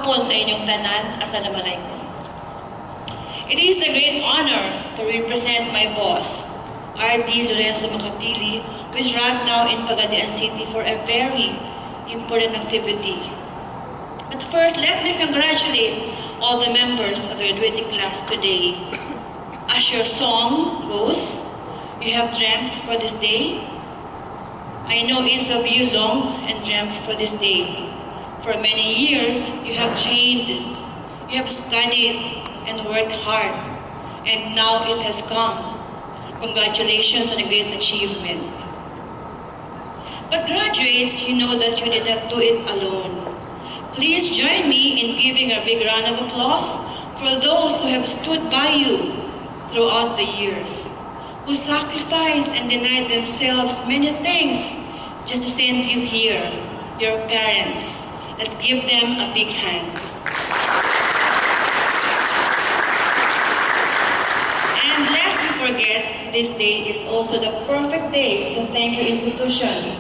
hapon sa inyong tanan. Assalamualaikum. It is a great honor to represent my boss, R.D. Lorenzo Macapili, who is right now in Pagadian City for a very important activity. But first, let me congratulate all the members of the graduating class today. As your song goes, you have dreamt for this day. I know each of you longed and dreamt for this day. For many years, you have trained, you have studied, and worked hard, and now it has come. Congratulations on a great achievement. But graduates, you know that you did not do it alone. Please join me in giving a big round of applause for those who have stood by you throughout the years, who sacrificed and denied themselves many things just to send you here, your parents. Let's give them a big hand. And lest we forget, this day is also the perfect day to thank your institution,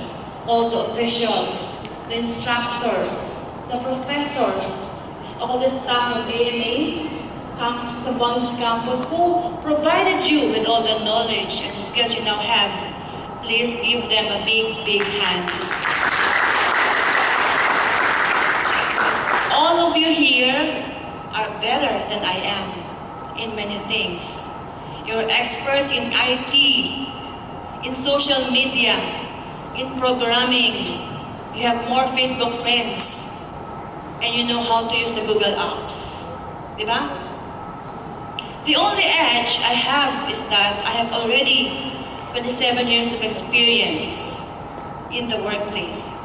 all the officials, the instructors, the professors, all the staff of AMA, Zamboanga campus, who provided you with all the knowledge and the skills you now have. Please give them a big, big hand. All of you here are better than I am in many things. You're experts in IT, in social media, in programming. You have more Facebook friends, and you know how to use the Google apps. Diba? The only edge I have is that I have already 27 years of experience in the workplace.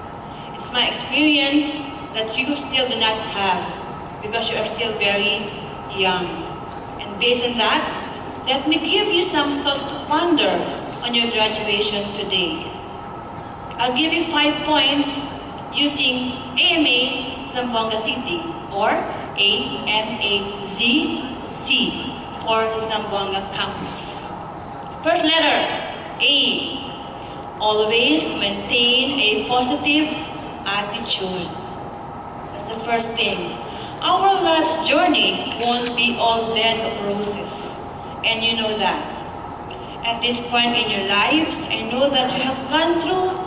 It's my experience that you still do not have because you are still very young. And based on that, let me give you some thoughts to ponder on your graduation today. I'll give you 5 points using AMA Zamboanga City, or AMAZC for the Zamboanga campus. First letter, A. Always maintain a positive attitude. That's the first thing. Our life's journey won't be all bed of roses, and you know that. At this point in your lives, I know that you have gone through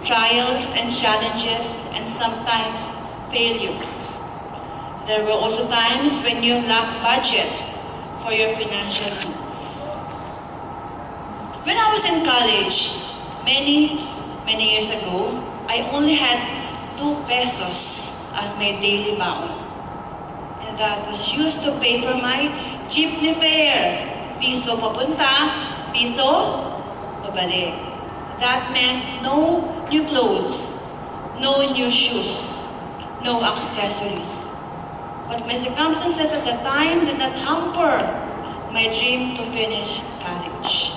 trials and challenges and sometimes failures. There were also times when you lacked budget for your financial needs. When I was in college, many years ago, I only had 2 pesos as my daily baon. And that was used to pay for my jeepney fare. Piso papunta, piso pabalik. That meant no new clothes, no new shoes, no accessories. But my circumstances at the time did not hamper my dream to finish college.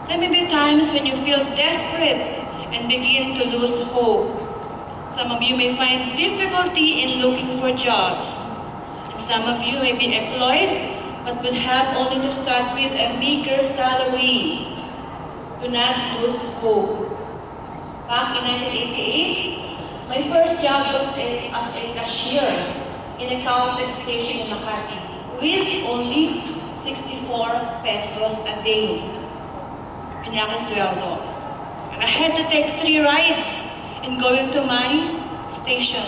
There may be times when you feel desperate and begin to lose hope. Some of you may find difficulty in looking for jobs. And some of you may be employed but will have only to start with a meager salary. Do not lose hope. Back in 1988, my first job was as a cashier in a counter station in Makati with only 64 pesos a day. Pinakasweldo. And I had to take 3 rides in going to my station.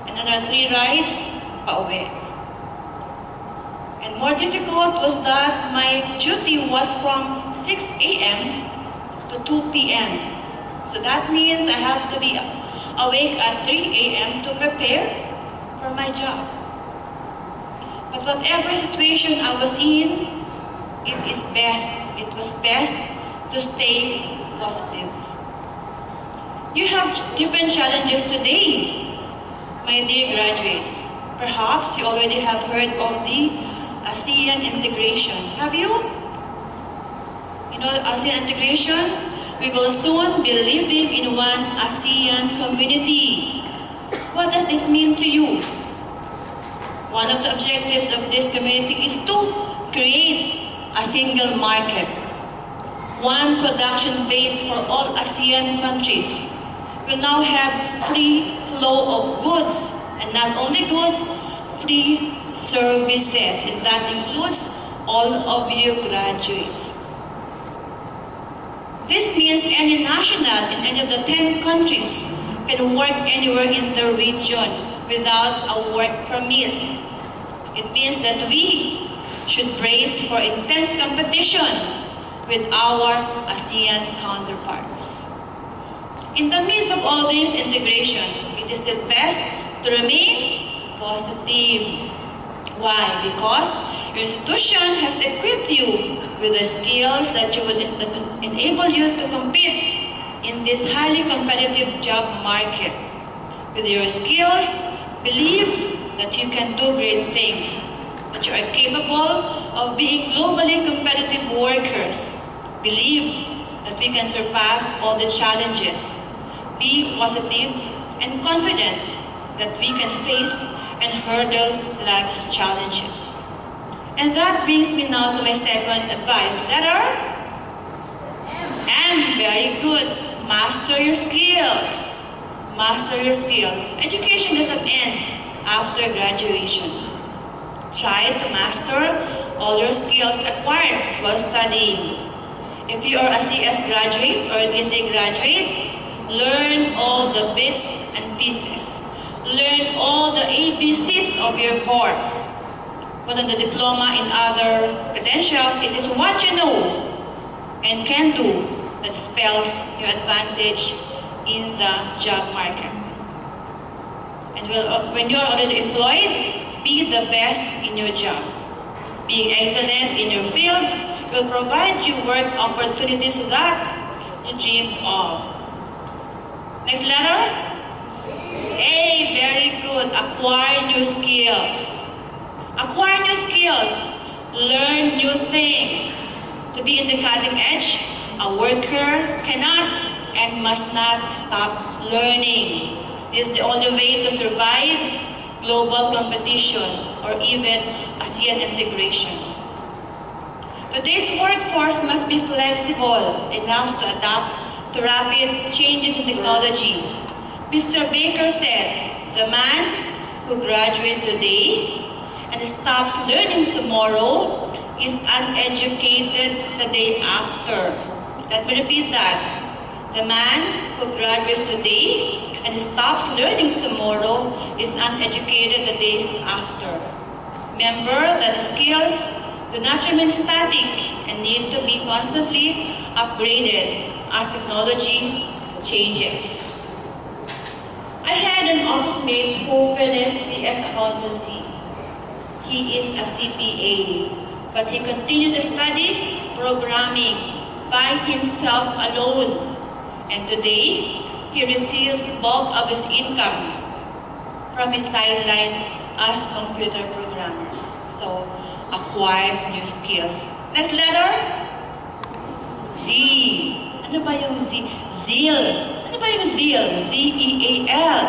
And another 3 rides, pauwi. And more difficult was that my duty was from 6 a.m. to 2 p.m. So that means I have to be awake at 3 a.m. to prepare for my job. But whatever situation I was in, it was best to stay positive. You have different challenges today, my dear graduates. Perhaps you already have heard of the ASEAN integration. Have you? You know ASEAN integration? We will soon be living in one ASEAN community. What does this mean to you? One of the objectives of this community is to create a single market, one production base for all ASEAN countries. We'll now have free flow of goods and And not only goods, free services. And that includes all of you graduates. This means any national in any of the 10 countries can work anywhere in the region without a work permit. It means that we should brace for intense competition with our ASEAN counterparts. In the midst of all this integration, it is still best to remain positive. Why? Because your institution has equipped you with the skills that will enable you to compete in this highly competitive job market. With your skills, believe that you can do great things, that you are capable of being globally competitive workers. Believe that we can surpass all the challenges. Be positive and confident that we can face and hurdle life's challenges. And that brings me now to my second advice. Letter M. Very good. Master your skills. Master your skills. Education does not end after graduation. Try to master all your skills acquired while studying. If you are a CS graduate or an ESA graduate, learn all the bits and pieces. Learn all the ABCs of your course. But on the diploma in other credentials, it is what you know and can do that spells your advantage in the job market. And when you are already employed, be the best in your job. Being excellent in your field will provide you work opportunities that you dreamed of. Next letter? A. Very good. Acquire new skills. Acquire new skills. Learn new things. To be in the cutting edge, a worker cannot and must not stop learning. This is the only way to survive global competition or even ASEAN integration. Today's workforce must be flexible enough to adapt to rapid changes in technology. Mr. Baker said, "The man who graduates today and stops learning tomorrow is uneducated the day after." Let me repeat that. The man who graduates today and stops learning tomorrow is uneducated the day after. Remember that the skills do not remain static and need to be constantly upgraded as technology changes. I had an office mate who finished CS accountancy. He is a CPA, but he continued to study programming by himself alone. And today, he receives bulk of his income from his sideline as computer programmer. So, acquire new skills. Next letter? Z. Ano ba yung Z? Zeal. Ano ba yung zeal? Z-E-A-L.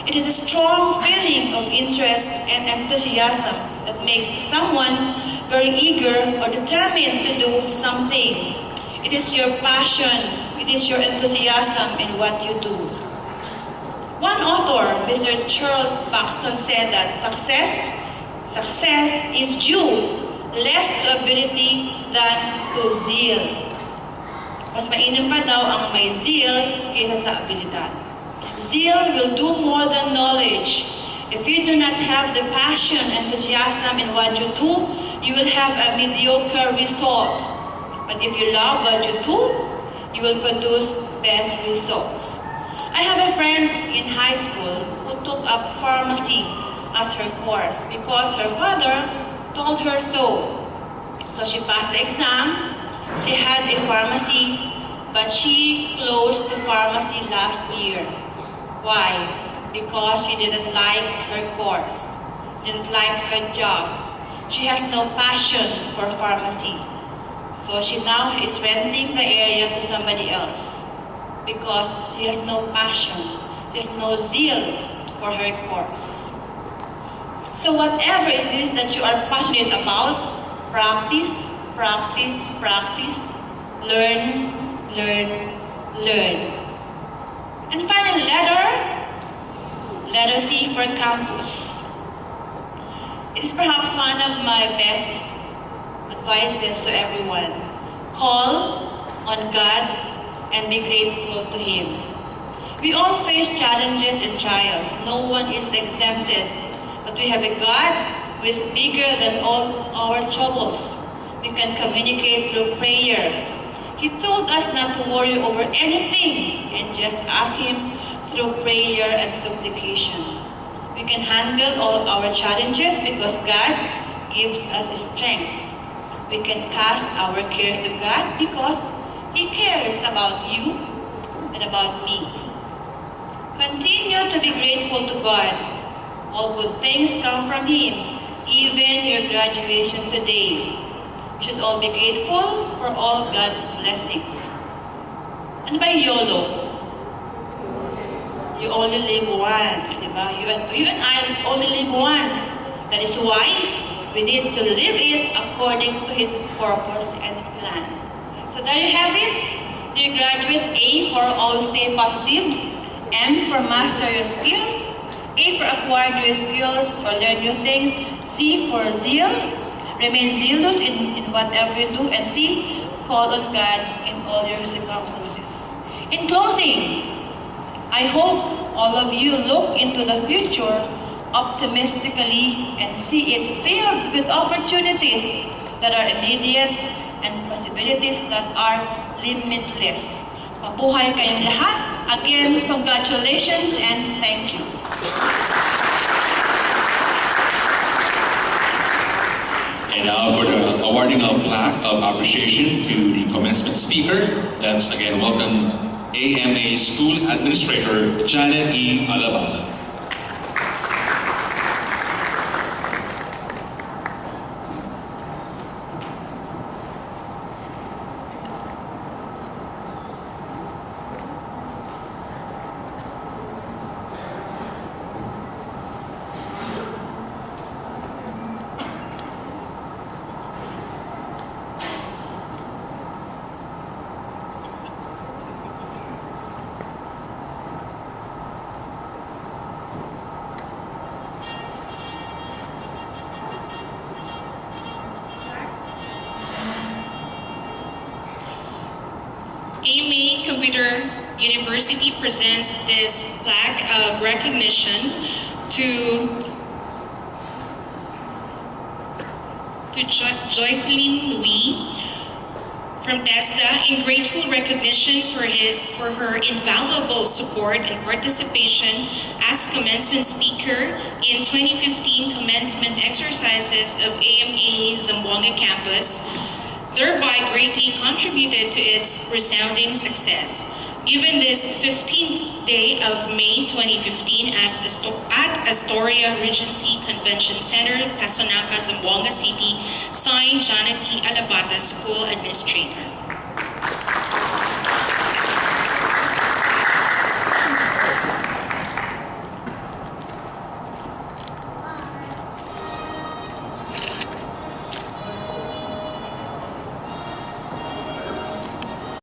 It is a strong feeling of interest and enthusiasm that makes someone very eager or determined to do something. It is your passion. It is your enthusiasm in what you do. One author, Mr. Charles Buxton, said that success is due less to ability than to zeal. Mas mainam pa daw ang may zeal kaysa sa abilidad. Zeal will do more than knowledge. If you do not have the passion and enthusiasm in what you do, you will have a mediocre result. But if you love what you do, you will produce best results. I have a friend in high school who took up pharmacy as her course because her father told her so. So she passed the exam. She had a pharmacy, but she closed the pharmacy last year. Why? Because she didn't like her course, didn't like her job. She has no passion for pharmacy. So she now is renting the area to somebody else because she has no passion, there's no zeal for her course. So whatever it is that you are passionate about, practice, practice, practice, learn, learn, learn. And finally, Letter C for campus. It is perhaps one of my best advices to everyone. Call on God and be grateful to Him. We all face challenges and trials. No one is exempted. But we have a God who is bigger than all our troubles. We can communicate through prayer. He told us not to worry over anything and just ask Him through prayer and supplication. We can handle all our challenges because God gives us strength. We can cast our cares to God because He cares about you and about me. Continue to be grateful to God. All good things come from Him, even your graduation today. We should all be grateful for all God's blessings. And by YOLO, you only live once, diba? You and I only live once. That is why we need to live it according to His purpose and plan. So there you have it. Dear graduates, A for always stay positive, M for master your skills, A for acquire new skills or learn new things, Z for zeal, remain zealous in whatever you do, and C, call on God in all your circumstances. In closing, I hope all of you look into the future optimistically and see it filled with opportunities that are immediate and possibilities that are limitless. Mabuhay kayong lahat. Again, congratulations and thank you. And now for the awarding of plaque of appreciation to the commencement speaker, let's again welcome AMA School Administrator Janet E. Alabata. AMA Computer University presents this plaque of recognition to Joycelyn Louis from TESDA in grateful recognition for her invaluable support and participation as commencement speaker in 2015 commencement exercises of AMA Zamboanga campus, thereby greatly contributed to its resounding success. Given this 15th day of May 2015 at Astoria Regency Convention Center, Casonaka, Zamboanga City, signed Janet E. Alabata, School Administrator.